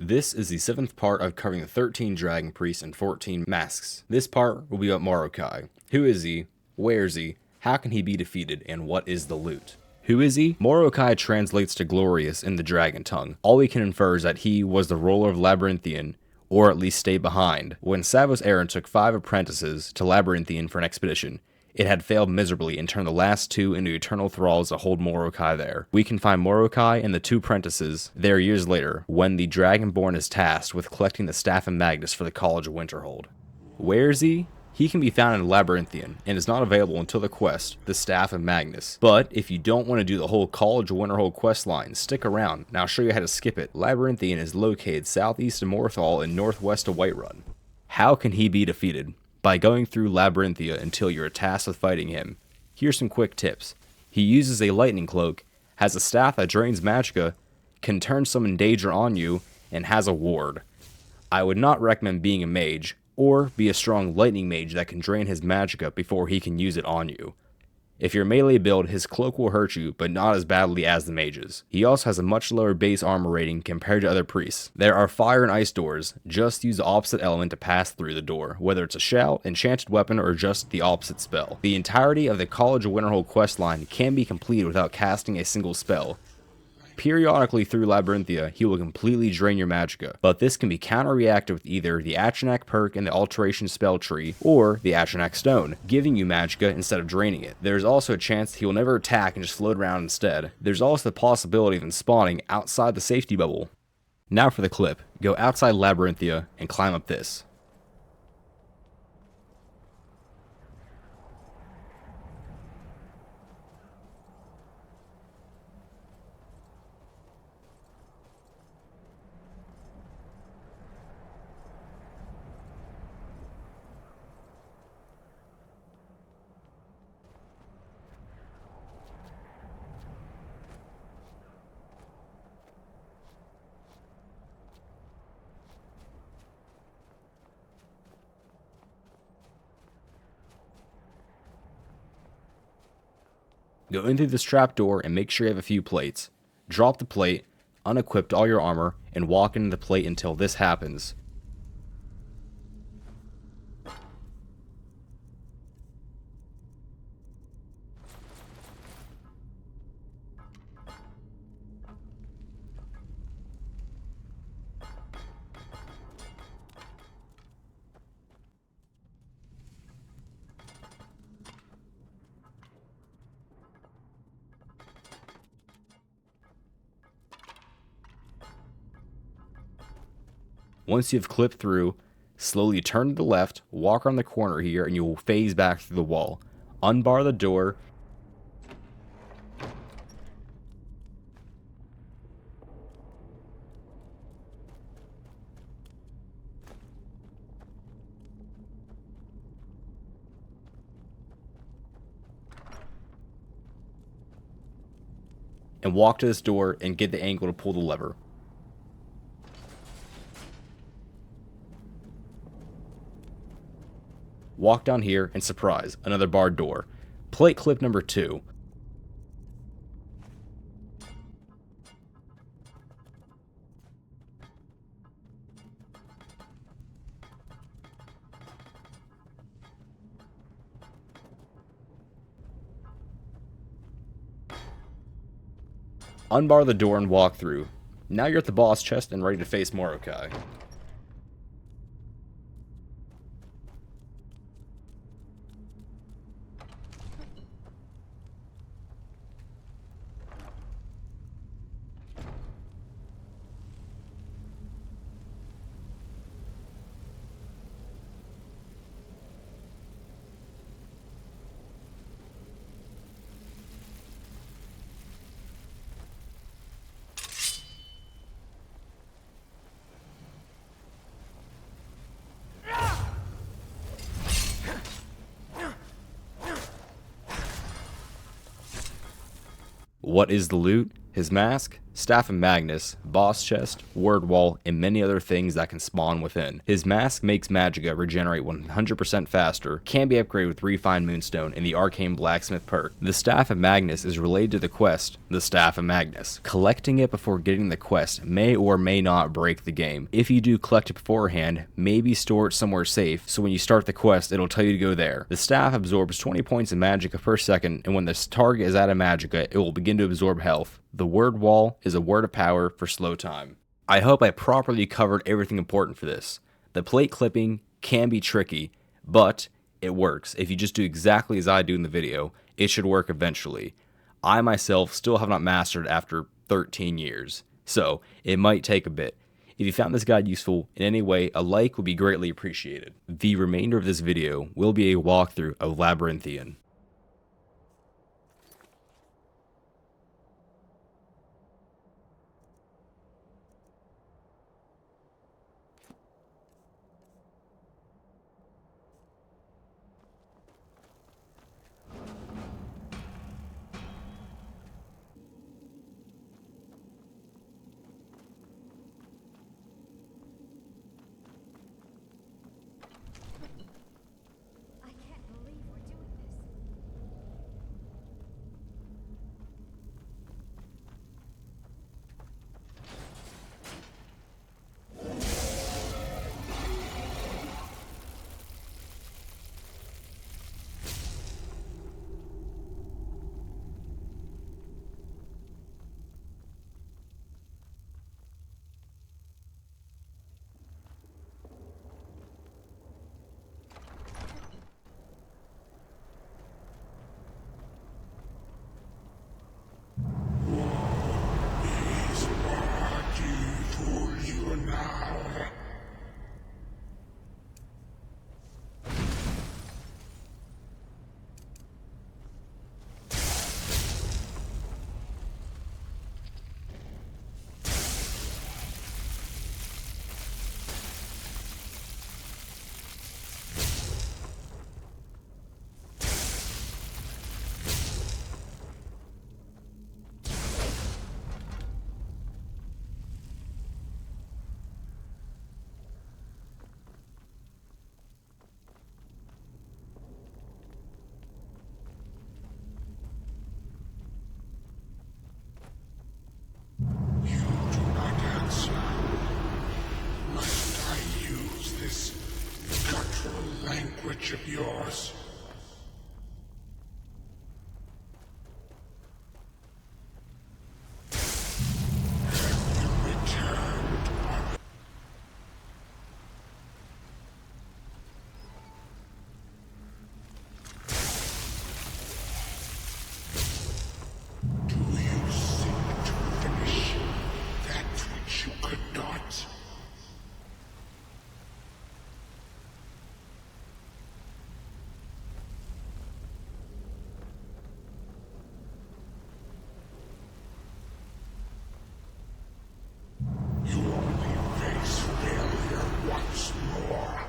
This is the 7th part of covering the 13 Dragon Priests and 14 Masks. This part will be about Morokai. Who is he? Where is he? How can he be defeated? And what is the loot? Who is he? Morokai translates to glorious in the dragon tongue. All we can infer is that he was the ruler of Labyrinthian, or at least stay behind. When Savos Aaron took 5 apprentices to Labyrinthian for an expedition, it had failed miserably and turned the last 2 into eternal thralls to hold Morokai there. We can find Morokai and the 2 apprentices there years later, when the Dragonborn is tasked with collecting the Staff and Magnus for the College of Winterhold. Where is he? He can be found in Labyrinthian, and is not available until the quest, the Staff of Magnus. But if you don't want to do the whole College of Winterhold quest line, stick around, and I'll show you how to skip it. Labyrinthian is located southeast of Morthal and northwest of Whiterun. How can he be defeated? By going through Labyrinthia until you're tasked with fighting him. Here's some quick tips. He uses a lightning cloak, has a staff that drains magicka, can turn summon danger on you, and has a ward. I would not recommend being a mage, or be a strong lightning mage that can drain his magicka before he can use it on you. If you're melee build, his cloak will hurt you, but not as badly as the mages. He also has a much lower base armor rating compared to other priests. There are fire and ice doors, just use the opposite element to pass through the door, whether it's a shout, enchanted weapon, or just the opposite spell. The entirety of the College of Winterhold questline can be completed without casting a single spell. Periodically through Labyrinthia, he will completely drain your magicka, but this can be counter-reacted with either the Atronach perk in the Alteration spell tree, or the Atronach stone, giving you magicka instead of draining it. There's also a chance he will never attack and just float around instead. There's also the possibility of him spawning outside the safety bubble. Now for the clip. Go outside Labyrinthia and climb up this. Go in through this trapdoor and make sure you have a few plates. Drop the plate, unequip all your armor, and walk into the plate until this happens. Once you've clipped through, slowly turn to the left, walk around the corner here, and you will phase back through the wall. Unbar the door. And walk to this door and get the angle to pull the lever. Walk down here, and surprise, another barred door. Plate clip number 2. Unbar the door and walk through. Now you're at the boss chest and ready to face Morokai. What is the loot? His mask? Staff of Magnus, boss chest, word wall, and many other things that can spawn within. His mask makes magicka regenerate 100% faster, can be upgraded with refined moonstone and the arcane blacksmith perk. The Staff of Magnus is related to the quest, the Staff of Magnus. Collecting it before getting the quest may or may not break the game. If you do collect it beforehand, maybe store it somewhere safe, so when you start the quest, it'll tell you to go there. The staff absorbs 20 points of magicka per second, and when this target is out of magicka, it will begin to absorb health. The word wall is a word of power for slow time. I hope I properly covered everything important for this. The plate clipping can be tricky, but it works. If you just do exactly as I do in the video, it should work eventually. I myself still have not mastered after 13 years, so it might take a bit. If you found this guide useful in any way, a like would be greatly appreciated. The remainder of this video will be a walkthrough of Labyrinthian. I can't believe we're doing this. Language of yours. Have you returned? Do you seek to finish that which you could not? You only face failure once more.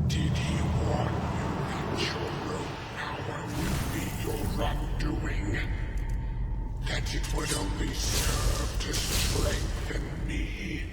Did he warn you that your rogue power would be your wrongdoing? That it would only serve to strengthen me?